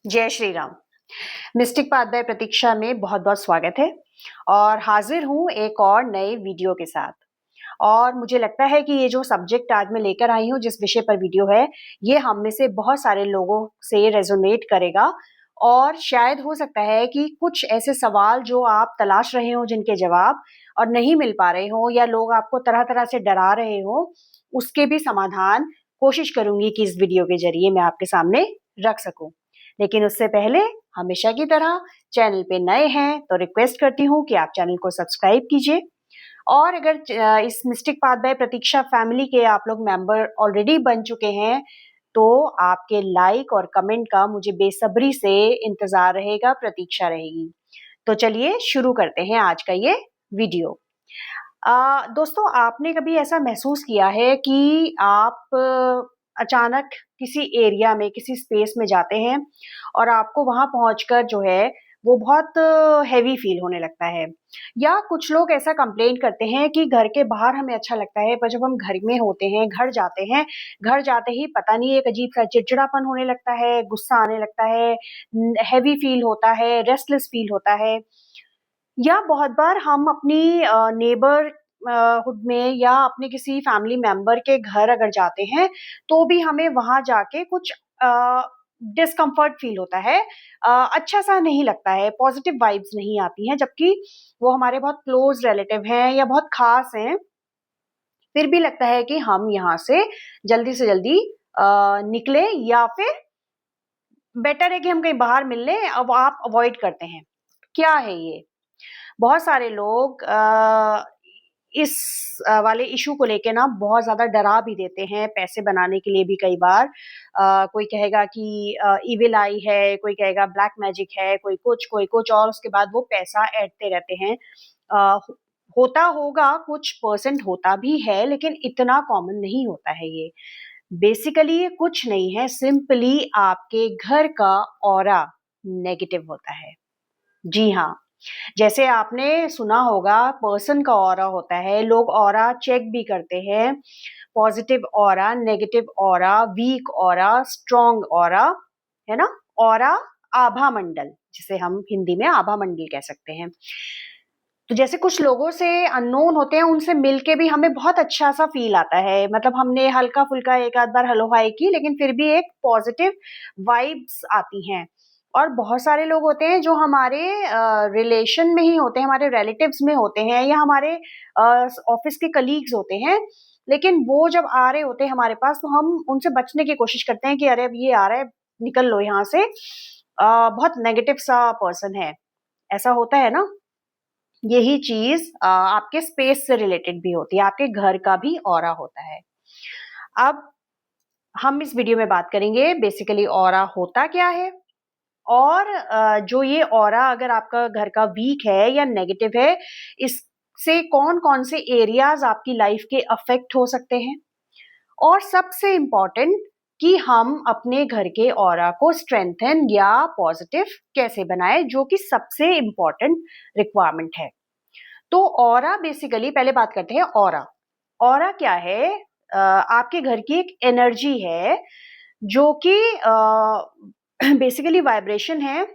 जय Shri Ram. Mystic path by Pratiksha में बहुत बहुत स्वागत है और हाजिर हूँ एक और नए वीडियो के साथ। और मुझे लगता है कि ये जो सब्जेक्ट आज मैं लेकर आई हूँ, जिस विषय पर वीडियो है, ये हम में से बहुत सारे लोगों से रेजोनेट करेगा। और शायद हो सकता है कि कुछ ऐसे सवाल जो आप तलाश रहे हो जिनके जवाब और नहीं मिल पा रहे हो, या लोग आपको तरह तरह से डरा रहे हो, उसके भी समाधान कोशिश करूंगी कि इस वीडियो के जरिए मैं आपके सामने रख सकूं। लेकिन उससे पहले हमेशा की तरह चैनल पे नए हैं तो रिक्वेस्ट करती हूँ कि आप चैनल को सब्सक्राइब कीजिए। और अगर इस mistake path by Pratiksha family के आप लोग मेंबर ऑलरेडी बन चुके हैं, तो आपके लाइक और कमेंट का मुझे बेसब्री से इंतजार रहेगा, प्रतीक्षा रहेगी। तो चलिए शुरू करते हैं आज का ये वीडियो। दोस्तों, आपने कभी ऐसा महसूस किया है कि आप अचानक किसी एरिया में, किसी स्पेस में जाते हैं और आपको वहां पहुंचकर जो है वो बहुत हैवी फील होने लगता है। या कुछ लोग ऐसा कंप्लेंट करते हैं कि घर के बाहर हमें अच्छा लगता है, पर जब हम घर में होते हैं, घर जाते हैं, घर जाते ही पता नहीं एक अजीब सा चिड़चिड़ापन होने लगता है, गुस्सा आने लगता है, हैवी फील होता है, रेस्टलेस फील होता है। या बहुत बार हम अपनी नेबर हुड में या अपने किसी फैमिली मेंबर के घर अगर जाते हैं, तो भी हमें वहां जाके कुछ डिस्कम्फर्ट फील होता है। अच्छा सा नहीं लगता है, पॉजिटिव वाइब्स नहीं आती हैं, जबकि वो हमारे बहुत क्लोज रिलेटिव हैं या बहुत खास हैं। फिर भी लगता है कि हम यहाँ से जल्दी निकले, या फिर बेटर है कि हम कहीं बाहर मिल लें। अब आप अवॉइड करते हैं। क्या है ये? बहुत सारे लोग इस वाले इशू को लेके ना बहुत ज़्यादा डरा भी देते हैं, पैसे बनाने के लिए भी कई बार। कोई कहेगा कि इविल आई है, कोई कहेगा ब्लैक मैजिक है, कोई कुछ और उसके बाद वो पैसा ऐंठते रहते हैं। अ, होता होगा, कुछ परसेंट होता भी है, लेकिन इतना कॉमन नहीं होता है ये। बेसिकली ये कुछ नहीं है, सिंपली आपके घर का ऑरा नेगेटिव होता है। जी हाँ। जैसे आपने सुना होगा, पर्सन का ऑरा होता है, लोग ऑरा चेक भी करते हैं। Positive aura, negative aura, weak aura, strong aura, है ना? ऑरा आभा मंडल, जिसे हम हिंदी में आभा मंडल कह सकते हैं। तो जैसे कुछ लोगों से अननोन होते हैं, उनसे मिलके भी हमें बहुत अच्छा सा फील आता है। मतलब हमने हल्का फुल्का एक आध बार हेलो हाय की, लेकिन फिर भी एक पॉजिटिव वाइब्स आती हैं। और बहुत सारे लोग होते हैं जो हमारे रिलेशन में ही होते हैं, हमारे रिलेटिव्स में होते हैं, या हमारे ऑफिस के कलीग्स होते हैं। लेकिन वो जब आ रहे होते हैं हमारे पास, तो हम उनसे बचने की कोशिश करते हैं कि अरे अब ये आ रहा है, निकल लो यहाँ से, बहुत नेगेटिव सा पर्सन है। ऐसा होता है ना? यही चीज आपके स्पेस से रिलेटेड भी होती है, आपके घर का भी ऑरा होता है। अब हम इस वीडियो में बात करेंगे बेसिकली ऑरा होता क्या है, और जो ये ऑरा अगर आपका घर का वीक है या नेगेटिव है, इससे कौन कौन से एरियाज आपकी लाइफ के अफेक्ट हो सकते हैं। और सबसे इम्पोर्टेंट, कि हम अपने घर के ऑरा को स्ट्रेंथन या पॉजिटिव कैसे बनाए, जो कि सबसे इम्पोर्टेंट रिक्वायरमेंट है। तो ऑरा बेसिकली, पहले बात करते हैं ऑरा। ऑरा क्या है? आपके घर की एक एनर्जी है, जो कि बेसिकली वाइब्रेशन है।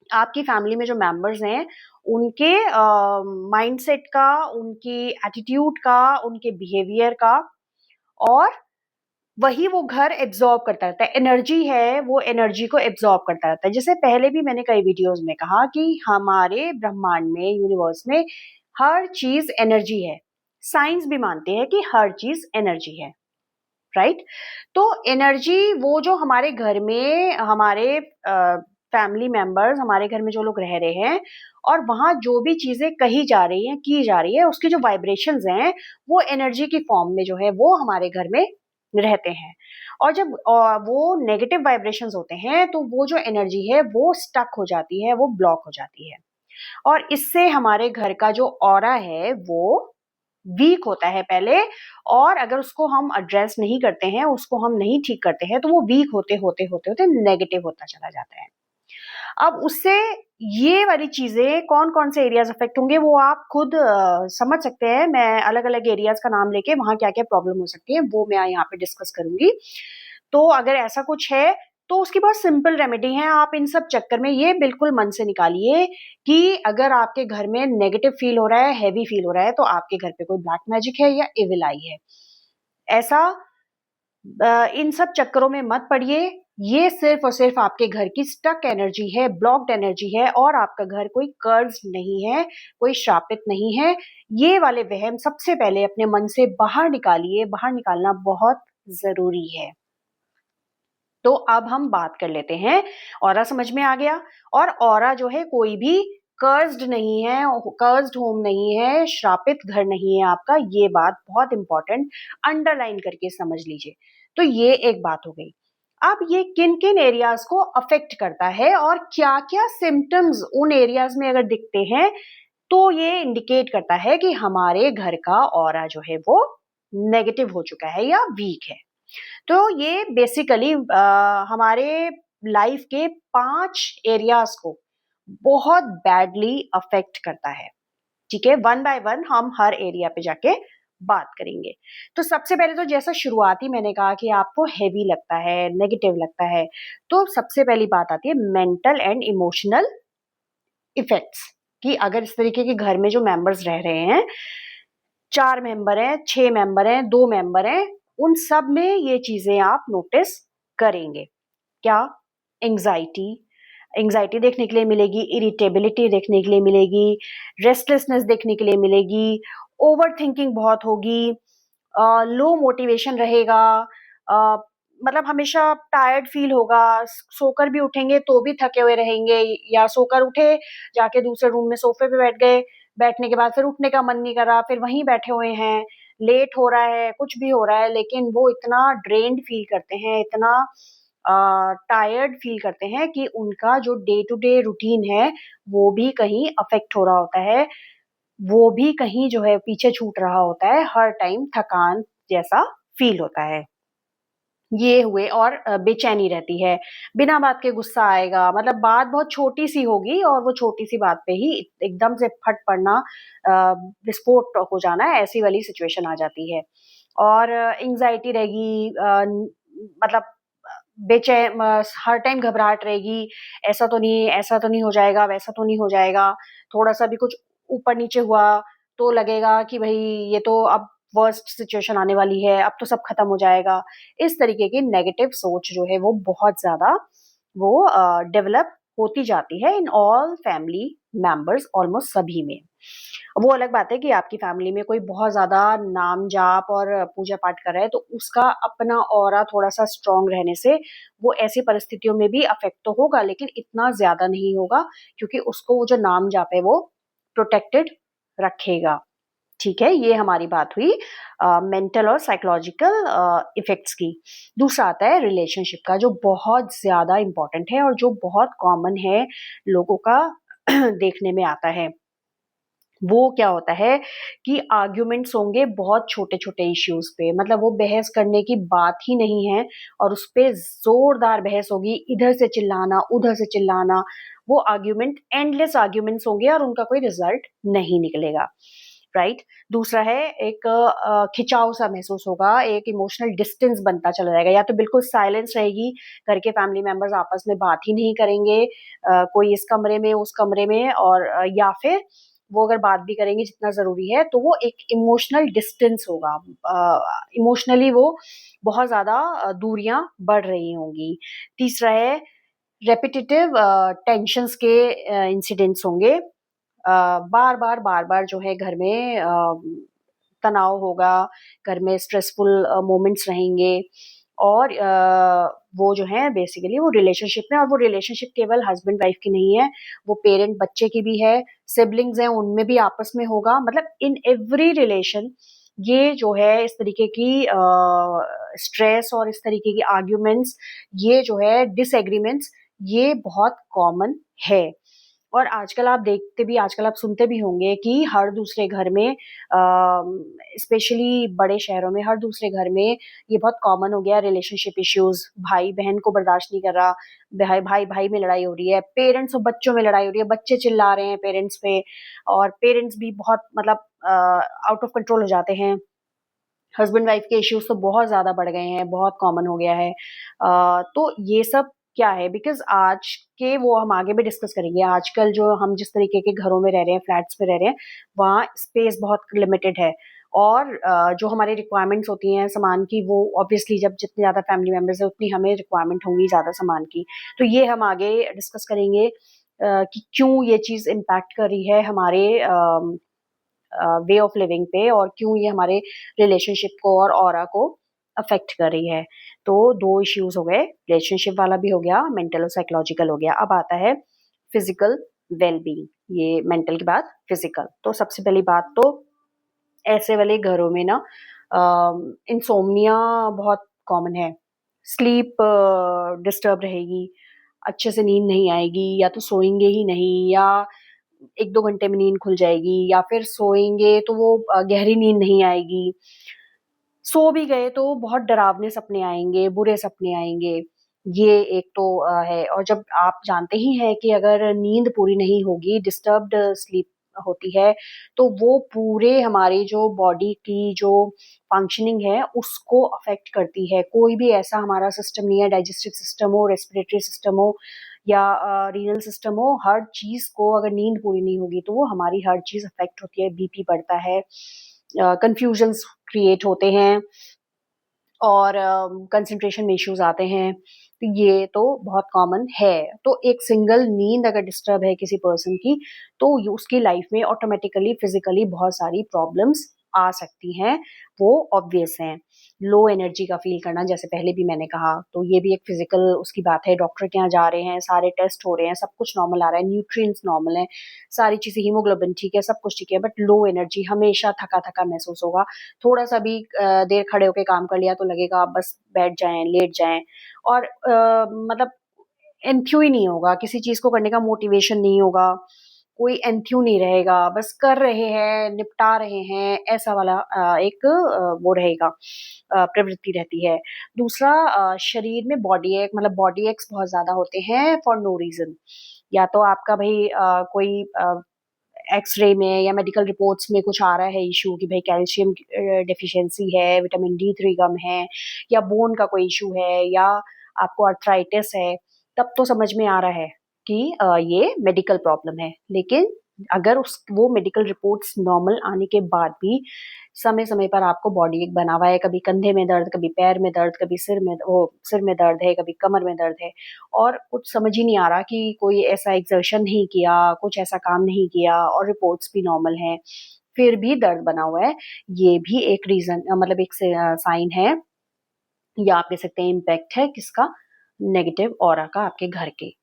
आपकी फैमिली में जो मेंबर्स हैं, उनके माइंडसेट का, उनकी एटीट्यूड का, उनके बिहेवियर का, और वही वो घर एब्जॉर्ब करता रहता है। एनर्जी है, वो एनर्जी को एब्जॉर्ब करता रहता है। जैसे पहले भी मैंने कई वीडियोस में कहा कि हमारे ब्रह्मांड में, यूनिवर्स में हर चीज एनर्जी है। साइंस भी मानते हैं कि हर चीज एनर्जी है, राइट? तो एनर्जी, वो जो हमारे घर में, हमारे फैमिली मेंबर्स, हमारे घर में जो लोग रह रहे हैं, और वहां जो भी चीजें कही जा रही हैं, की जा रही है, उसकी जो वाइब्रेशंस हैं, वो एनर्जी की फॉर्म में जो है वो हमारे घर में रहते हैं। और जब वो नेगेटिव वाइब्रेशंस होते हैं, तो वो जो एनर्जी है वो स्टक हो जाती है, वो ब्लॉक हो जाती है। और इससे हमारे घर का जो ऑरा है वो वीक होता है पहले। और अगर उसको हम एड्रेस नहीं करते हैं, उसको हम नहीं ठीक करते हैं, तो वो वीक होते होते होते होते नेगेटिव होता चला जाता है। अब उससे ये वाली चीजें, कौन कौन से एरियाज अफेक्ट होंगे, वो आप खुद समझ सकते हैं। मैं अलग अलग एरियाज का नाम लेके वहां क्या क्या प्रॉब्लम हो सकती है वो मैं यहाँ पे डिस्कस करूंगी। तो अगर ऐसा कुछ है, तो उसकी बहुत सिंपल रेमेडी है। आप इन सब चक्कर में ये बिल्कुल मन से निकालिए कि अगर आपके घर में नेगेटिव फील हो रहा है, हेवी फील हो रहा है, तो आपके घर पे कोई ब्लैक मैजिक है या एविल आई है। ऐसा इन सब चक्करों में मत पड़िए। ये सिर्फ और सिर्फ आपके घर की स्टक एनर्जी है, ब्लॉक्ड एनर्जी है, और आपका घर कोई कर्स्ड नहीं है, कोई श्रापित नहीं है। ये वाले वहम सबसे पहले अपने मन से बाहर निकालिए। बाहर निकालना बहुत जरूरी है। तो अब हम बात कर लेते हैं। ऑरा समझ में आ गया। और ऑरा जो है कोई भी कर्स्ड नहीं है, कर्स्ड होम नहीं है, श्रापित घर नहीं है आपका। ये बात बहुत इंपॉर्टेंट, अंडरलाइन करके समझ लीजिए। तो ये एक बात हो गई। अब ये किन किन एरियाज को अफेक्ट करता है और क्या क्या सिम्टम्स उन एरियाज में अगर दिखते हैं, तो ये इंडिकेट करता है कि हमारे घर का ऑरा जो है वो नेगेटिव हो चुका है या वीक है। तो ये बेसिकली हमारे लाइफ के 5 एरियाज को बहुत बैडली अफेक्ट करता है। ठीक है, वन बाय वन हम हर एरिया पे जाके बात करेंगे। तो सबसे पहले तो जैसा शुरुआती मैंने कहा कि आपको हेवी लगता है, नेगेटिव लगता है, तो सबसे पहली बात आती है मेंटल एंड इमोशनल इफेक्ट्स। कि अगर इस तरीके के घर में जो मेंबर्स रह रहे हैं, 4 मेंबर हैं, 6 मेंबर हैं, 2 मेंबर हैं, उन सब में ये चीजें आप नोटिस करेंगे। क्या? एंजाइटी, एंजाइटी देखने के लिए मिलेगी, इरिटेबिलिटी देखने के लिए मिलेगी, रेस्टलेसनेस देखने के लिए मिलेगी, ओवर थिंकिंग बहुत होगी, लो मोटिवेशन रहेगा, अ, मतलब हमेशा टायर्ड फील होगा, सोकर भी उठेंगे तो भी थके हुए रहेंगे, या सोकर उठे, जाके दूसरे रूम में सोफे पे बैठ गए, बैठने के बाद फिर उठने का मन नहीं कर रहा, फिर वहीं बैठे हुए हैं, लेट हो रहा है, कुछ भी हो रहा है, लेकिन वो इतना ड्रेन्ड फील करते हैं, इतना टायर्ड फील करते हैं कि उनका जो डे टू डे रूटीन है वो भी कहीं अफेक्ट हो रहा होता है, वो भी कहीं जो है पीछे छूट रहा होता है, हर टाइम थकान जैसा फील होता है। ये हुए, और बेचैनी रहती है, बिना बात के गुस्सा आएगा, मतलब बात बहुत छोटी सी होगी और वो छोटी सी बात पे ही एकदम से फट पड़ना, विस्फोट हो जाना, ऐसी वाली सिचुएशन आ जाती है। और एंग्जाइटी रहेगी, मतलब हर टाइम घबराहट रहेगी, ऐसा तो नहीं हो जाएगा, वैसा तो नहीं हो जाएगा, थोड़ा सा भी कुछ ऊपर नीचे हुआ तो लगेगा कि भाई ये तो अब वर्स्ट सिचुएशन आने वाली है, अब तो सब खत्म हो जाएगा। इस तरीके की नेगेटिव सोच जो है वो बहुत ज्यादा वो डेवलप होती जाती है in all family members, almost सभी में। वो अलग बात है कि आपकी फैमिली में कोई बहुत ज्यादा नाम जाप और पूजा पाठ कर रहा है, तो उसका अपना ऑरा थोड़ा सा स्ट्रांग रहने से वो ऐसी परिस्थितियों में भी अफेक्ट तो होगा, लेकिन इतना ज्यादा नहीं होगा, क्योंकि उसको वो जो नाम जाप है वो प्रोटेक्टेड रखेगा। ठीक है, ये हमारी बात हुई मेंटल और साइकोलॉजिकल इफेक्ट्स की। दूसरा आता है रिलेशनशिप का, जो बहुत ज्यादा इंपॉर्टेंट है और जो बहुत कॉमन है लोगों का देखने में आता है। वो क्या होता है कि आर्ग्यूमेंट्स होंगे बहुत छोटे-छोटे इश्यूज पे, मतलब वो बहस करने की बात ही नहीं है, और उस पे जोरदार बहस होगी, इधर से चिल्लाना, उधर से चिल्लाना, वो आर्ग्यूमेंट एंडलेस आर्ग्यूमेंट्स होंगे और उनका कोई रिजल्ट नहीं निकलेगा। राइट? दूसरा है एक खिंचाव सा महसूस होगा, एक इमोशनल डिस्टेंस बनता चला जाएगा, या तो बिल्कुल साइलेंस रहेगी, घर के फैमिली मेंबर्स आपस में बात ही नहीं करेंगे, कोई इस कमरे में, उस कमरे में, और या फिर वो अगर बात भी करेंगे जितना ज़रूरी है, तो वो एक इमोशनल डिस्टेंस होगा। इमोशनली वो बहुत ज़्यादा दूरियाँ बढ़ रही होंगी। तीसरा है रेपिटिटिव टेंशन्स के इंसिडेंट्स होंगे। बार-बार, बार-बार जो है घर में तनाव होगा, घर में स्ट्रेसफुल मोमेंट्स रहेंगे, और वो जो है बेसिकली वो रिलेशनशिप में, और वो रिलेशनशिप केवल हस्बैंड वाइफ की नहीं है, वो पेरेंट बच्चे की भी है, सिबलिंग्स हैं उनमें भी आपस में होगा, मतलब इन एवरी रिलेशन ये जो है इस तरीके की स्ट्रेस और इस तरीके की आर्ग्यूमेंट्स, ये जो है डिसएग्रीमेंट्स, ये बहुत कॉमन है। और आजकल आप सुनते भी होंगे कि हर दूसरे घर में, स्पेशली बड़े शहरों में, हर दूसरे घर में ये बहुत कॉमन हो गया रिलेशनशिप इश्यूज। भाई बहन को बर्दाश्त नहीं कर रहा, भाई भाई भाई में लड़ाई हो रही है, पेरेंट्स और बच्चों में लड़ाई हो रही है, बच्चे चिल्ला रहे हैं पेरेंट्स पे, और पेरेंट्स भी बहुत मतलब आउट ऑफ कंट्रोल हो जाते हैं। हस्बैंड वाइफ के इश्यूज तो बहुत ज्यादा बढ़ गए हैं, बहुत कॉमन हो गया है। तो ये सब क्या है, बिकॉज आज के वो हम आगे भी डिस्कस करेंगे। आजकल जो हम जिस तरीके के घरों में रह रहे हैं, फ्लैट्स में रह रहे हैं, वहाँ स्पेस बहुत लिमिटेड है और जो हमारी रिक्वायरमेंट्स होती हैं सामान की, वो ऑब्वियसली जब जितने ज़्यादा फैमिली मेम्बर्स है उतनी हमें रिक्वायरमेंट होंगी ज़्यादा सामान की। तो ये हम आगे डिस्कस करेंगे कि क्यों ये चीज़ इम्पैक्ट कर रही है हमारे वे ऑफ लिविंग पे और क्यों ये हमारे रिलेशनशिप को और ऑरा को अफेक्ट कर रही है। तो दो इश्यूज हो गए, रिलेशनशिप वाला भी हो गया, मेंटल और साइकोलॉजिकल हो गया। अब आता है फिजिकल वेलबींग, ये मेंटल के बाद फिजिकल। तो सबसे पहली बात तो ऐसे वाले घरों में ना इंसोम्निया बहुत कॉमन है। स्लीप डिस्टर्ब रहेगी, अच्छे से नींद नहीं आएगी, या तो सोएंगे ही नहीं, या 1-2 घंटे में नींद खुल जाएगी, या फिर सोएंगे तो वो गहरी नींद नहीं आएगी। सो भी गए तो बहुत डरावने सपने आएँगे, बुरे सपने आएँगे। ये एक तो है। और जब आप जानते ही हैं कि अगर नींद पूरी नहीं होगी, डिस्टर्ब्ड स्लीप होती है, तो वो पूरे हमारी जो बॉडी की जो फंक्शनिंग है, उसको अफ़ेक्ट करती है। कोई भी ऐसा हमारा सिस्टम नहीं है, डाइजेस्टिव सिस्टम हो, रेस्पिरेटरी सिस्टम हो या रीनल सिस्टम हो, हर चीज़ को अगर नींद पूरी नहीं होगी, तो वो हमारी हर चीज़ अफ़ेक्ट होती है। बीपी बढ़ता है, कन्फ्यूजन्स क्रिएट होते हैं और कंसंट्रेशन में इश्यूज आते हैं। तो ये तो बहुत कॉमन है। तो एक सिंगल नींद अगर डिस्टर्ब है किसी पर्सन की, तो उसकी लाइफ में ऑटोमेटिकली फिजिकली बहुत सारी प्रॉब्लम्स आ सकती हैं, वो ऑब्वियस हैं। लो एनर्जी का फील करना, जैसे पहले भी मैंने कहा, तो ये भी एक फिजिकल उसकी बात है। डॉक्टर के यहाँ जा रहे हैं, सारे टेस्ट हो रहे हैं, सब कुछ नॉर्मल आ रहा है, न्यूट्रिएंट्स नॉर्मल है, सारी चीजें, हीमोग्लोबिन ठीक है, सब कुछ ठीक है, बट लो एनर्जी, हमेशा थका थका महसूस होगा। थोड़ा सा भी देर खड़े होके काम कर लिया तो लगेगा आप बस बैठ जाएं, लेट जाएं, और मतलब एंथ्यू ही नहीं होगा, किसी चीज को करने का मोटिवेशन नहीं होगा, कोई एंथ्यू नहीं रहेगा, बस कर रहे हैं, निपटा रहे हैं, ऐसा वाला एक वो रहेगा, प्रवृत्ति रहती है। दूसरा, शरीर में बॉडी एक मतलब बॉडी एक्स बहुत ज्यादा होते हैं फॉर नो रीजन। या तो आपका भाई कोई एक्सरे में या मेडिकल रिपोर्ट्स में कुछ आ रहा है इशू कि भाई कैल्शियम डेफिशिएंसी है, विटामिन डी3 कम है, या बोन का कोई इशू है, या आपको अर्थराइटिस है, तब तो समझ में आ रहा है कि ये मेडिकल प्रॉब्लम है। लेकिन अगर उस वो मेडिकल रिपोर्ट्स नॉर्मल आने के बाद भी समय समय पर आपको बॉडी एक बना हुआ है, कभी कंधे में दर्द, कभी पैर में दर्द, कभी सिर में दर्द है, कभी कमर में दर्द है, और कुछ समझ ही नहीं आ रहा कि कोई ऐसा एक्सर्शन नहीं किया, कुछ ऐसा काम नहीं किया, और रिपोर्ट्स भी नॉर्मल हैं, फिर भी दर्द बना हुआ है, ये भी एक रीजन मतलब एक साइन है, या आप कह सकते हैं इम्पैक्ट है किसका, नेगेटिव ऑरा का आपके घर के।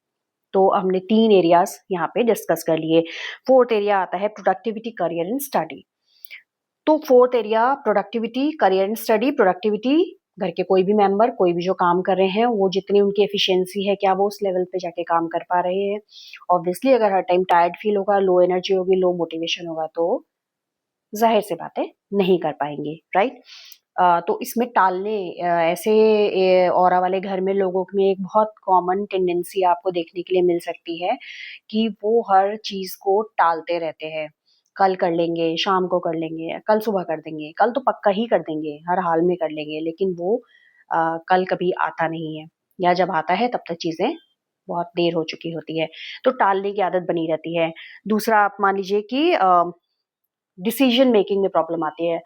तो हमने 3 एरियाज यहाँ पे डिस्कस कर लिए। फोर्थ एरिया आता है प्रोडक्टिविटी, करियर एंड स्टडी। तो fourth area productivity, career and study. Productivity, घर के कोई भी मेंबर, कोई भी जो काम कर रहे हैं, वो जितनी उनकी एफिशिएंसी है, क्या वो उस लेवल पे जाके काम कर पा रहे हैं। ऑब्वियसली अगर हर टाइम टायर्ड फील होगा, लो एनर्जी होगी, लो मोटिवेशन होगा, तो जाहिर सी बात है नहीं कर पाएंगे, राइट। तो इसमें टालने ऐसे ऑरा वाले घर में लोगों में एक बहुत कॉमन टेंडेंसी आपको देखने के लिए मिल सकती है कि वो हर चीज को टालते रहते हैं। कल कर लेंगे, शाम को कर लेंगे, कल सुबह कर देंगे, कल तो पक्का ही कर देंगे, हर हाल में कर लेंगे, लेकिन वो कल कभी आता नहीं है, या जब आता है तब तक चीजें बहुत देर हो चुकी होती है। तो टालने की आदत बनी रहती है। दूसरा, आप मान लीजिए कि डिसीजन मेकिंग में प्रॉब्लम आती है।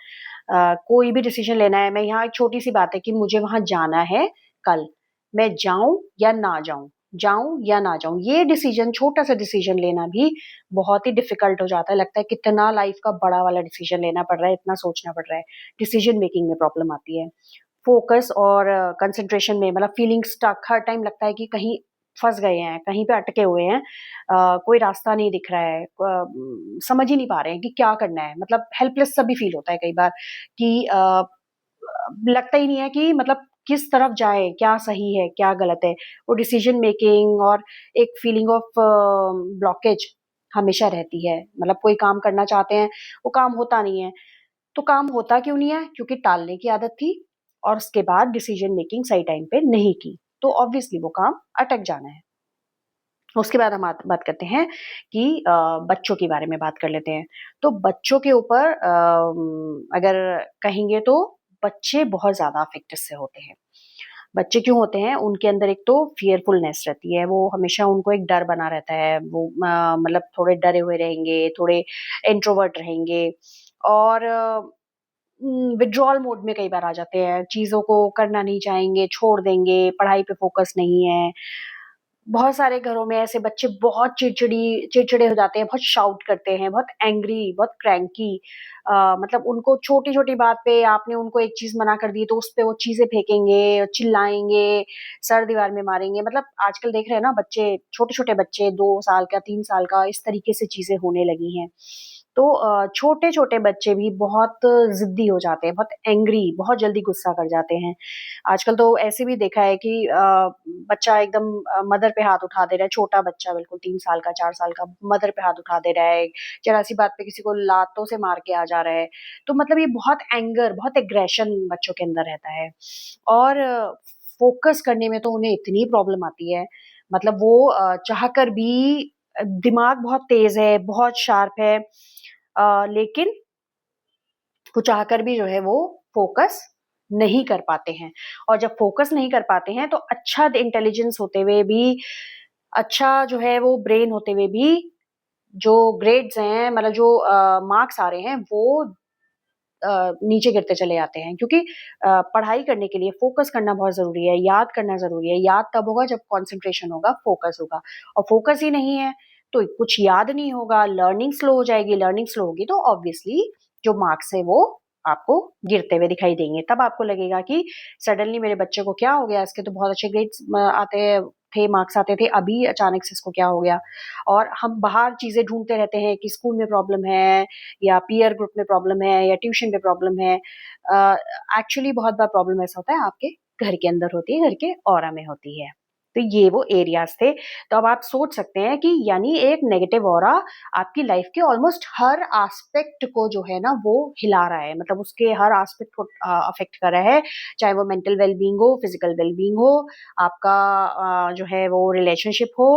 कोई भी डिसीजन लेना है, मैं यहाँ एक छोटी सी बात है कि मुझे वहां जाना है कल, मैं जाऊं या ना जाऊं, जाऊं या ना जाऊं, ये डिसीजन, छोटा सा डिसीजन लेना भी बहुत ही डिफिकल्ट हो जाता है। लगता है कितना लाइफ का बड़ा वाला डिसीजन लेना पड़ रहा है, इतना सोचना पड़ रहा है। डिसीजन मेकिंग में प्रॉब्लम आती है। फोकस और कंसंट्रेशन में, मतलब फीलिंग स्टक, हर टाइम लगता है कि कहीं फंस गए हैं, कहीं पे अटके हुए हैं, कोई रास्ता नहीं दिख रहा है, समझ ही नहीं पा रहे हैं कि क्या करना है, मतलब हेल्पलेस सा भी फील होता है कई बार कि लगता ही नहीं है कि मतलब किस तरफ जाए, क्या सही है, क्या गलत है। वो डिसीजन मेकिंग और एक फीलिंग ऑफ ब्लॉकेज हमेशा रहती है। मतलब कोई काम करना चाहते हैं, वो काम होता नहीं है। तो काम होता क्यों नहीं है? क्योंकि टालने की आदत थी, और उसके बाद डिसीजन मेकिंग सही टाइम पे नहीं की, तो ऑब्वियसली वो काम अटक जाना है। उसके बाद हम बात करते हैं कि बच्चों के बारे में बात कर लेते हैं। तो बच्चों के ऊपर अगर कहेंगे तो बच्चे बहुत ज़्यादा अफ़ेक्ट इससे होते हैं। बच्चे क्यों होते हैं? उनके अंदर एक तो फ़ियरफुलनेस रहती है, वो हमेशा उनको एक डर बना रहता है, वो मतलब थोड़े डरे हुए रहेंगे, थोड़े इंट्रोवर्ट रहेंगे और विथड्रॉल मोड में कई बार आ जाते हैं, चीज़ों को करना नहीं चाहेंगे, छोड़ देंगे, पढ़ाई पे फ़ोकस नहीं है। बहुत सारे घरों में ऐसे बच्चे बहुत चिड़चिड़े हो जाते हैं, बहुत शाउट करते हैं, बहुत एंग्री, बहुत क्रैंकी मतलब उनको छोटी-छोटी बात पे आपने उनको एक चीज़ मना कर दी तो उस पे वो चीज़ें फेंकेंगे, चिल्लाएँगे, सर दीवार में मारेंगे। मतलब आजकल देख रहे हैं ना बच्चे, छोटे-छोटे बच्चे 2 साल का, 3 साल का, इस तरीके से चीज़ें होने लगी हैं। तो छोटे-छोटे बच्चे भी बहुत ज़िद्दी हो जाते हैं, बहुत एंग्री, बहुत जल्दी गुस्सा कर जाते हैं। आजकल तो ऐसे भी देखा है कि बच्चा एकदम मदर पे हाथ उठा दे रहा है, छोटा बच्चा बिल्कुल 3 साल का, 4 साल का मदर पे हाथ उठा दे रहा है, ज़रा-सी बात पे किसी को लातों से मार के आ जा रहा है। तो मतलब ये बहुत एंगर, बहुत एग्रेशन बच्चों के अंदर रहता है और फ़ोकस करने में तो उन्हें इतनी प्रॉब्लम आती है, मतलब वो चाहकर भी दिमाग बहुत तेज़ है, बहुत शार्प है लेकिन वो चाहकर भी जो है वो फ़ोकस नहीं कर पाते हैं और जब फ़ोकस नहीं कर पाते हैं तो अच्छा इंटेलिजेंस होते हुए भी, अच्छा जो है वो ब्रेन होते हुए भी, जो ग्रेड्स हैं मतलब जो मार्क्स आ रहे हैं वो नीचे गिरते चले जाते हैं क्योंकि पढ़ाई करने के लिए फ़ोकस करना बहुत ज़रूरी है, याद करना ज़रूरी है। याद तब होगा जब कंसंट्रेशन होगा, फ़ोकस होगा और फ़ोकस ही नहीं है, तो कुछ याद नहीं होगा, लर्निंग स्लो हो जाएगी, लर्निंग स्लो होगी तो ऑब्वियसली जो मार्क्स है वो आपको गिरते हुए दिखाई देंगे। तब आपको लगेगा कि सडनली मेरे बच्चे को क्या हो गया? इसके तो बहुत अच्छे ग्रेड्स आते थे, मार्क्स आते थे, अभी अचानक से इसको क्या हो गया? और हम बाहर चीज़ें ढूँढते रहते हैं कि स्कूल में प्रॉब्लम है या पीयर ग्रुप में प्रॉब्लम है या ट्यूशन पे प्रॉब्लम है। एक्चुअली बहुत बार प्रॉब्लम ऐसा होता है आपके घर के अंदर होती है, घर के ऑरा में होती है। तो ये वो एरियाज़ थे। तो अब आप सोच सकते हैं कि यानी एक नेगेटिव ऑरा आपकी लाइफ़ के ऑलमोस्ट हर एस्पेक्ट को जो है ना वो हिला रहा है। मतलब उसके हर एस्पेक्ट को अफ़ेक्ट कर रहा है। चाहे वो मेंटल वेल-बीइंग हो, फिज़िकल वेल-बीइंग हो, आपका जो है वो रिलेशनशिप हो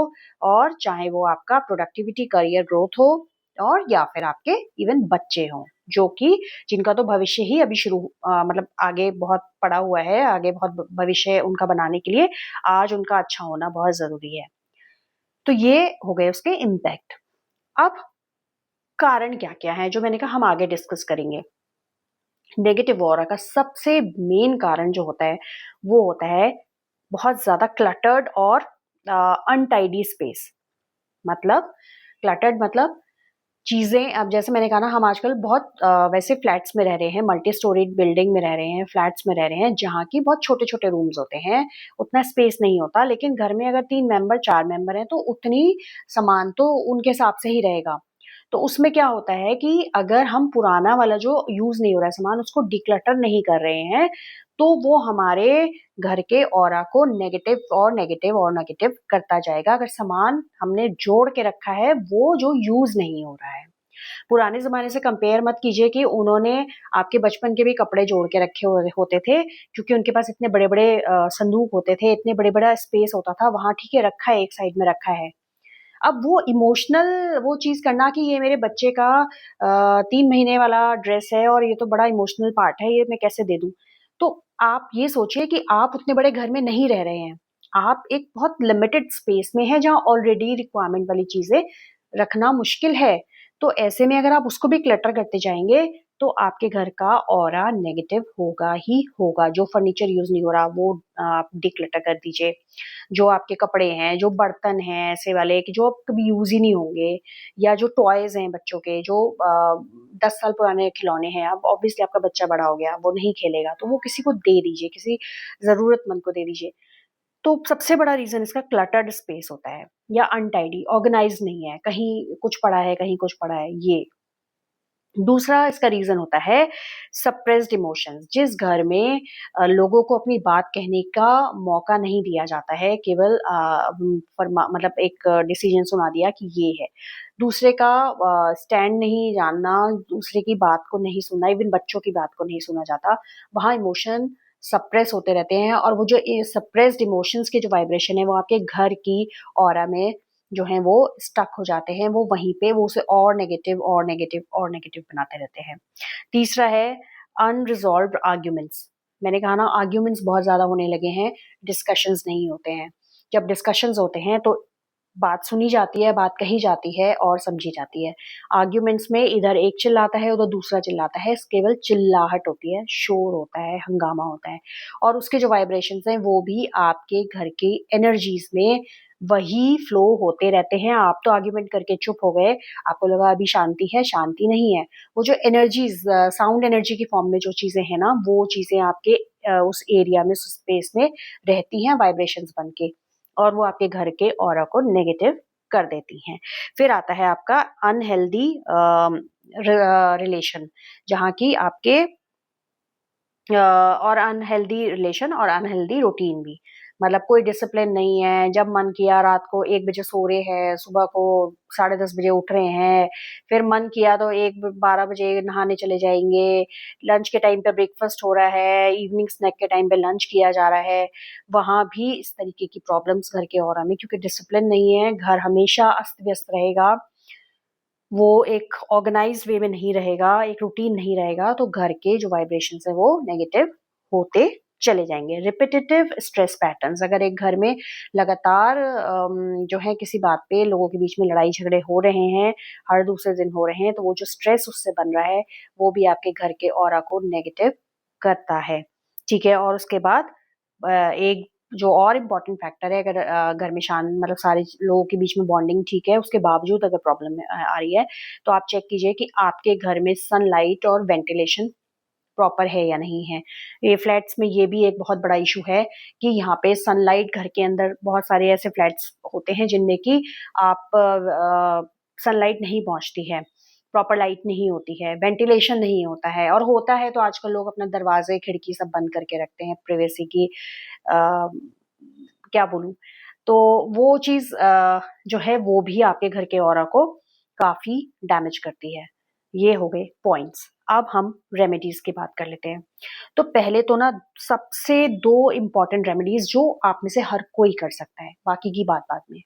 और चाहे वो आपका प्रोडक्टिविटी, करियर ग्रोथ हो और या फिर आपके इवन बच्चे हों, जो कि जिनका तो भविष्य ही अभी शुरू मतलब आगे बहुत पड़ा हुआ है, आगे बहुत भविष्य उनका बनाने के लिए आज उनका अच्छा होना बहुत ज़रूरी है। तो ये हो गए उसके इम्पैक्ट। अब कारण क्या-क्या हैं, जो मैंने कहा हम आगे डिस्कस करेंगे। नेगेटिव ऑरा का सबसे मेन कारण जो होता है, वो होता है बहुत ज़्यादा क्लटर्ड और अनटाइडी स्पेस। मतलब क्लटर्ड मतलब चीज़ें अब जैसे मैंने कहा ना हम आजकल बहुत वैसे फ्लैट्स में रह रहे हैं, मल्टी स्टोरीड बिल्डिंग में रह रहे हैं, फ्लैट्स में रह रहे हैं, जहाँ की बहुत छोटे-छोटे रूम्स होते हैं, उतना स्पेस नहीं होता। लेकिन घर में अगर 3 मेंबर, 4 मेंबर हैं, तो उतनी सामान तो उनके हिसाब से ही रहेगा। तो उसमें क्या होता है कि अगर हम पुराना वाला जो यूज़ नहीं हो रहा है सामान, उसको डिक्लटर नहीं कर रहे हैं, तो वो हमारे घर के ऑरा को नेगेटिव और नेगेटिव और नेगेटिव करता जाएगा। अगर सामान हमने जोड़ के रखा है, वो जो यूज़ नहीं हो रहा है। पुराने ज़माने से कंपेयर मत कीजिए कि उन्होंने आपके बचपन के भी कपड़े जोड़ के रखे हुए होते थे, क्योंकि उनके पास इतने बड़े-बड़े संदूक होते थे, इतने बड़े-बड़ा स्पेस होता था, वहाँ ठीक है रखा है, एक साइड में रखा है। अब वो इमोशनल वो चीज़ करना कि ये मेरे बच्चे का 3 महीने वाला ड्रेस है और ये तो बड़ा इमोशनल पार्ट है, ये मैं कैसे दे दूँ? तो आप ये सोचिए कि आप उतने बड़े घर में नहीं रह रहे हैं। आप एक बहुत लिमिटेड स्पेस में हैं, जहाँ ऑलरेडी रिक्वायरमेंट वाली चीज़ें रखना मुश्किल है। तो ऐसे में अगर आप उसको भी क्लटर करते जाएँगे, तो आपके घर का ऑरा नेगेटिव होगा ही होगा। जो फर्नीचर यूज़ नहीं हो रहा, वो आप डिक्लटर कर दीजिए। जो आपके कपड़े हैं, जो बर्तन हैं ऐसे वाले कि जो अब कभी यूज़ ही नहीं होंगे या जो टॉयज़ हैं बच्चों के जो 10 साल पुराने खिलौने हैं, अब ऑब्वियसली आपका बच्चा बड़ा हो गया, वो नहीं खेलेगा, तो वो किसी को दे दीजिए, किसी ज़रूरतमंद को दे दीजिए। तो सबसे बड़ा रीज़न इसका क्लटर्ड स्पेस होता है या अनटाइडी, ऑर्गनाइज़्ड नहीं है, कहीं कुछ पड़ा है, कहीं कुछ पड़ा है, ये। दूसरा इसका रीज़न होता है सप्रेस्ड इमोशंस। जिस घर में लोगों को अपनी बात कहने का मौका नहीं दिया जाता है, केवल मतलब एक डिसीजन सुना दिया कि ये है। दूसरे का स्टैंड नहीं जानना, दूसरे की बात को नहीं सुनना, इवन बच्चों की बात को नहीं सुना जाता। वहाँ इमोशन सप्रेस होते रहते हैं और वो जो सप्रेस्ड इमोशंस के जो वाइब्रेशन है, वो आपके घर की ऑरा में जो हैं वो स्टक हो जाते हैं, वो वहीं पे वो उसे और नेगेटिव और नेगेटिव और नेगेटिव बनाते रहते हैं। तीसरा है अनरिज़ॉल्व्ड आर्ग्यूमेंट्स। मैंने कहा ना, आर्ग्यूमेंट्स बहुत ज़्यादा होने लगे हैं, डिस्कशंस नहीं होते हैं। जब डिस्कशंस होते हैं तो बात सुनी जाती है, बात कही जाती है और समझी जाती है। आर्ग्यूमेंट्स में इधर एक चिल्लाता है, उधर दूसरा चिल्लाता है, केवल चिल्लाहट होती है, शोर होता है, हंगामा होता है और उसके जो वाइब्रेशंस हैं वो भी आपके घर की एनर्जीज़ में वही फ्लो होते रहते हैं। आप तो आर्ग्यूमेंट करके चुप हो गए, आपको लगा अभी शांति है, शांति नहीं है। वो जो एनर्जीज़ साउंड एनर्जी की फॉर्म में जो चीज़ें हैं ना, वो चीज़ें आपके उस एरिया में, उस स्पेस में रहती हैं वाइब्रेशंस बन के और वो आपके घर के ऑरा को नेगेटिव कर देती हैं। फिर आता है आपका अनहेल्दी रिलेशन, जहाँ की आपके और अनहेल्दी रिलेशन और अनहेल्दी रूटीन भी। मतलब कोई डिसिप्लिन नहीं है, जब मन किया रात को 1 बजे सो रहे हैं, सुबह को 10:30 बजे उठ रहे हैं, फिर मन किया तो 12 बजे नहाने चले जाएँगे, लंच के टाइम पे ब्रेकफ़ास्ट हो रहा है, इवनिंग स्नैक के टाइम पे लंच किया जा रहा है। वहाँ भी इस तरीके की प्रॉब्लम्स घर के ऑरा में, क्योंकि डिसिप्लिन नहीं है, घर हमेशा अस्त-व्यस्त रहेगा। वो एक ऑर्गेनाइज़्ड वे में नहीं रहेगा, एक रूटीन नहीं रहेगा, तो घर के जो वाइब्रेशंस हैं वो नेगेटिव होते चले जाएँगे। रिपिटिटिव स्ट्रेस पैटर्न्स, अगर एक घर में लगातार जो है किसी बात पे लोगों के बीच में लड़ाई-झगड़े हो रहे हैं, हर दूसरे दिन हो रहे हैं, तो वो जो स्ट्रेस उससे बन रहा है, वो भी आपके घर के ऑरा को नेगेटिव करता है। ठीक है? और उसके बाद एक जो और इम्पोर्टेंट फैक्टर है, अगर घर में मतलब सारे लोगों के बीच में बॉन्डिंग ठीक है, उसके बावजूद अगर प्रॉब्लम आ रही है, तो आप चेक कीजिए कि आपके घर में सनलाइट और वेंटिलेशन प्रॉपर है या नहीं है। ये फ्लैट्स में ये भी एक बहुत बड़ा इश्यू है कि यहाँ पे सनलाइट घर के अंदर बहुत सारे ऐसे फ्लैट्स होते हैं जिनमें कि आप सनलाइट नहीं पहुँचती है, प्रॉपर लाइट नहीं होती है, वेंटिलेशन नहीं होता है और होता है तो आजकल लोग अपना दरवाज़े, खिड़की सब बंद करके रखते हैं प्राइवेसी की अ, क्या बोलूँ? तो वो चीज़ जो है वो भी आपके घर के ऑरा को काफ़ी डैमेज करती है। ये हो गए पॉइंट्स। अब हम रेमेडीज़ की बात कर लेते हैं। तो पहले तो ना सबसे 2 इम्पोर्टेंट रेमेडीज़ जो आप में से हर कोई कर सकता है, बाकी की बात बाद में।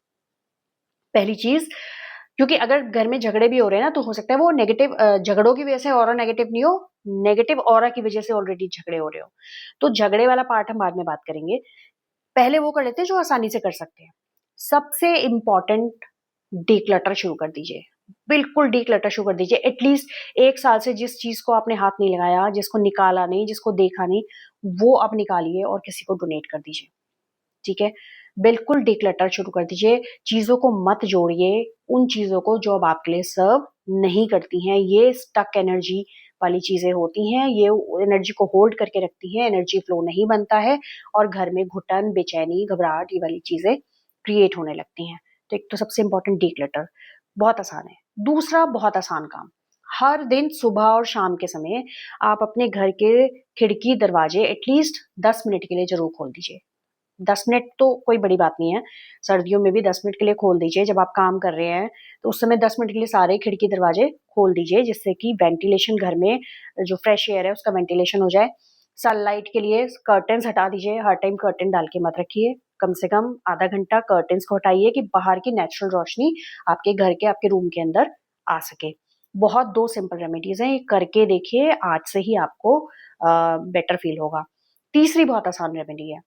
पहली चीज़, क्योंकि अगर घर में झगड़े भी हो रहे हैं ना, तो हो सकता है वो नेगेटिव झगड़ों की वज़ह से ऑरा नेगेटिव नहीं हो, नेगेटिव ऑरा की वज़ह से ऑलरेडी झगड़े हो रहे हो। तो झगड़े वाला पार्ट हम बाद में बात करेंगे। पहले वो कर लेते हैं जो आसानी से कर सकते हैं। सबसे इम्पोर्टेंट, डिक्लटर शुरू कर दीजिए। बिल्कुल डिक्लटर शुरू कर दीजिए। एटलीस्ट 1 साल से जिस चीज़ को आपने हाथ नहीं लगाया, जिसको निकाला नहीं, जिसको देखा नहीं, वो अब निकालिए और किसी को डोनेट कर दीजिए। ठीक है? बिल्कुल डिक्लटर शुरू कर दीजिए। चीज़ों को मत जोड़िए, उन चीज़ों को जो अब आपके लिए सर्व नहीं करती हैं। ये स्टक एनर्जी वाली चीज़ें होती हैं, ये एनर्जी को होल्ड करके रखती हैं, एनर्जी फ्लो नहीं बनता है और घर में घुटन, बेचैनी, घबराहट ये वाली चीज़ें क्रिएट होने लगती हैं। तो एक तो सबसे इम्पोर्टेंट डिक्लटर, बहुत आसान है। दूसरा बहुत आसान काम, हर दिन सुबह और शाम के समय आप अपने घर के खिड़की, दरवाजे एटलीस्ट 10 मिनट के लिए ज़रूर खोल दीजिए। 10 मिनट तो कोई बड़ी बात नहीं है। सर्दियों में भी 10 मिनट के लिए खोल दीजिए, जब आप काम कर रहे हैं, तो उस समय 10 मिनट के लिए सारे खिड़की-दरवाजे खोल दीजिए, जिससे कि वेंटिलेशन घर में जो फ्रेश एयर है, उसका वेंटिलेशन हो जाए। सनलाइट के लिए कर्टेन्स हटा दीजिए, हर टाइम कर्टेन डाल के मत रखिए। कम से कम आधा घंटा कर्टेन्स को हटाइए कि बाहर की नेचुरल रोशनी आपके घर के, आपके रूम के अंदर आ सके। बहुत 2 सिंपल रेमेडीज़ हैं, ये करके देखिए, आज से ही आपको बेटर फ़ील होगा। तीसरी बहुत आसान रेमेडी है,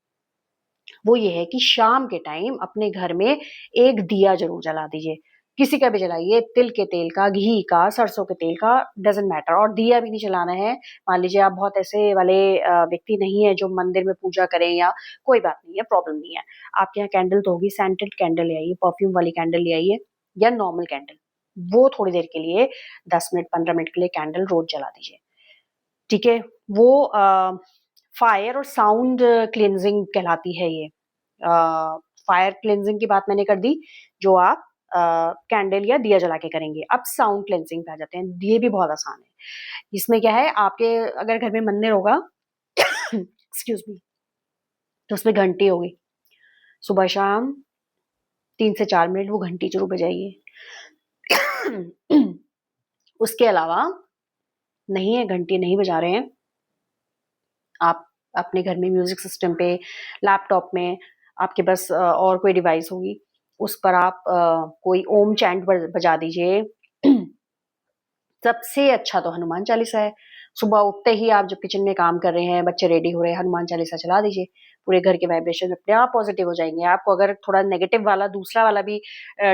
वो ये है कि शाम के टाइम अपने घर में एक दिया ज़रूर जला दीजिए। किसी का भी जलाइए, तिल के तेल का, घी का, सरसों के तेल का, डज़न्ट मैटर। और दिया भी नहीं जलाना है, मान लीजिए आप बहुत ऐसे वाले व्यक्ति नहीं हैं जो मंदिर में पूजा करें, या कोई बात नहीं है, प्रॉब्लम नहीं है। आपके यहाँ कैंडल तो होगी, सेंटेड कैंडल ले आइए, परफ्यूम वाली कैंडल ले आइए या नॉर्मल कैंडल। वो थोड़ी देर के लिए 10 मिनट, 15 मिनट के लिए कैंडल रोज़ जला दीजिए। ठीक है? वो फायर और साउंड क्लींजिंग कहलाती है ये। फायर क्लींजिंग की बात मैंने कर दी, जो आप कैंडल या दिया जला के करेंगे। अब साउंड क्लींजिंग पे आ जाते हैं, ये भी बहुत आसान है। इसमें क्या है, आपके अगर घर में मंदिर होगा एक्सक्यूज़ मी, तो उसमें घंटी होगी। सुबह-शाम 3 से 4 मिनट वो घंटी ज़रूर बजाइए। उसके अलावा नहीं है, घंटी नहीं बजा रहे हैं, आप अपने घर में म्यूज़िक सिस्टम पे, लैपटॉप में आपके पास और कोई डिवाइस होगी, उस पर आप कोई ओम चैंट बजा दीजिए। सबसे अच्छा तो हनुमान चालीसा है। सुबह उठते ही आप जब किचन में काम कर रहे हैं, बच्चे रेडी हो रहे हैं, हनुमान चालीसा चला दीजिए। पूरे घर के वाइब्रेशन अपने आप पॉजिटिव हो जाएँगे। आपको अगर थोड़ा नेगेटिव वाला दूसरा वाला भी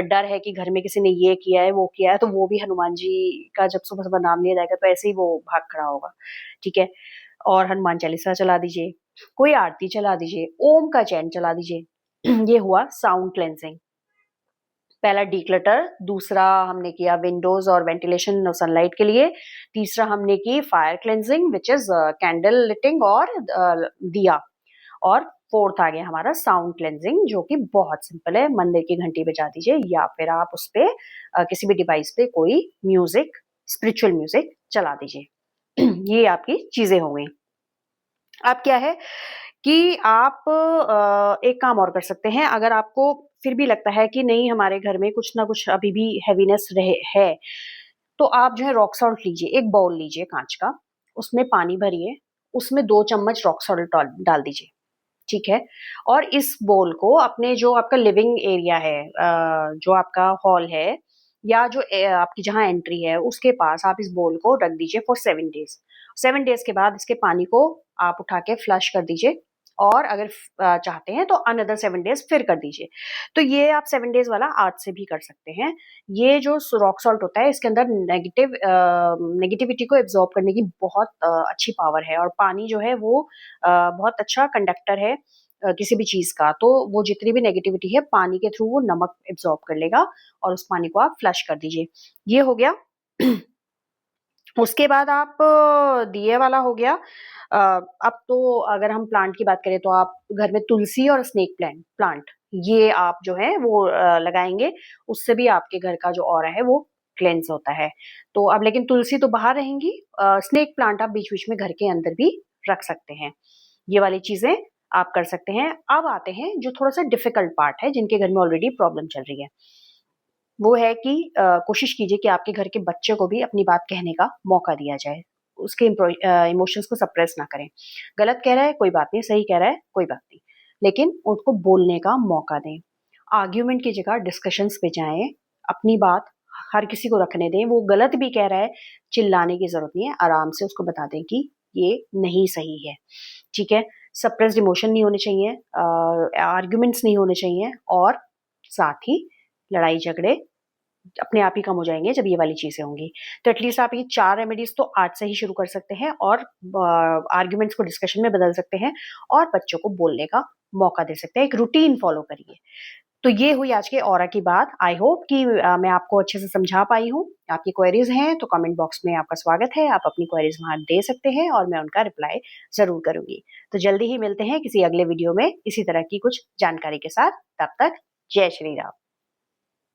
डर है कि घर में किसी ने ये किया है, वो किया है, तो वो भी हनुमान जी का जब सुबह-सुबह नाम लिया जाएगा तो ऐसे ही वो भाग खड़ा होगा, ठीक है? और हनुमान चालीसा चला दीजिए, कोई आरती चला दीजिए, ओम का चैंट चला दीजिए। ये हुआ साउंड क्लेंजिंग। पहला डिक्लटर, दूसरा हमने किया विंडोज़ और वेंटिलेशन और सनलाइट के लिए, तीसरा हमने की fire cleansing which is candle lighting और दिया, और फोर्थ आ गया हमारा साउंड क्लेंजिंग जो कि बहुत सिंपल है। मंदिर की घंटी बजा दीजिए या फिर आप उसपे किसी भी डिवाइस पे कोई म्यूज़िक, स्पिरिचुअल म्यूज़िक चला दीजिए। ये आपकी चीज़ें हो गई। अब क्या है कि आप एक काम और कर सकते हैं, अगर आपको फिर भी लगता है कि नहीं हमारे घर में कुछ ना कुछ अभी भी हेवीनेस रहे है, तो आप जो है रॉक सॉल्ट लीजिए, एक बाउल लीजिए काँच का, उसमें पानी भरिए, उसमें 2 चम्मच रॉक सॉल्ट डाल दीजिए, ठीक है? और इस बाउल को अपने जो आपका लिविंग एरिया है, जो आपका हॉल है या जो आपकी जहाँ एंट्री है, उसके पास आप इस बाउल को रख दीजिए फॉर 7 डेज़। 7 डेज़ के बाद इसके पानी को आप उठा के फ्लश कर दीजिए, और अगर चाहते हैं तो अनदर 7 डेज़ फिर कर दीजिए। तो ये आप 7 डेज़ वाला आज से भी कर सकते हैं। ये जो रॉक सॉल्ट होता है इसके अंदर नेगेटिविटी को एब्ज़ॉर्ब करने की बहुत अच्छी पावर है, और पानी जो है वो बहुत अच्छा कंडक्टर है किसी भी चीज़ का। तो वो जितनी भी नेगेटिविटी है पानी के थ्रू वो नमक एब्ज़ॉर्ब कर लेगा, और उस पानी को आप फ्लश कर दीजिए। ये हो गया। उसके बाद आप दिए वाला हो गया। अब तो अगर हम प्लांट की बात करें तो आप घर में तुलसी और स्नेक प्लांट ये आप जो है वो लगाएँगे, उससे भी आपके घर का जो ऑरा है वो क्लेंज़ होता है। तो अब लेकिन तुलसी तो बाहर रहेंगी, स्नेक प्लांट आप बीच-बीच में घर के अंदर भी रख सकते हैं। ये वाली चीज़ें आप कर सकते हैं। अब आते हैं जो थोड़ा-सा डिफ़िकल्ट पार्ट है, जिनके घर में ऑलरेडी प्रॉब्लम चल रही है। वो है कि कोशिश कीजिए कि आपके घर के बच्चे को भी अपनी बात कहने का मौका दिया जाए। उसके इमोशंस को सप्रेस ना करें। गलत कह रहा है, कोई बात नहीं, सही कह रहा है, कोई बात नहीं। लेकिन उसको बोलने का मौका दें। आर्ग्यूमेंट की जगह डिस्कशंस पे जाएँ, अपनी बात हर किसी को रखने दें। वो गलत भी कह रहा है, चिल्लाने की ज़रूरत नहीं है, आराम से उसको बता दें कि ये नहीं सही है, ठीक है? सप्रेस्ड इमोशन नहीं होने चाहिए, आर्ग्यूमेंट्स नहीं होने चाहिए, और साथ ही लड़ाई-झगड़े अपने आप ही कम हो जाएँगे जब ये वाली चीज़ें होंगी। तो एटलीस्ट आप ये 4 रेमेडीज़ तो आज से ही शुरू कर सकते हैं, और आर्ग्यूमेंट्स को डिस्कशन में बदल सकते हैं, और बच्चों को बोलने का मौका दे सकते हैं। एक रूटीन फ़ॉलो करिए। तो ये हुई आज के ऑरा की बात। आई होप कि मैं आपको अच्छे से समझा पाई हूँ। आपकी क्वेरीज़ हैं तो कमेंट बॉक्स में आपका स्वागत है। आप अपनी क्वेरीज़ वहाँ दे सकते हैं और मैं उनका रिप्लाई ज़रूर करूँगी। तो जल्दी ही मिलते हैं किसी अगले वीडियो में इसी तरह की कुछ जानकारी के साथ। तब तक जय श्री राम।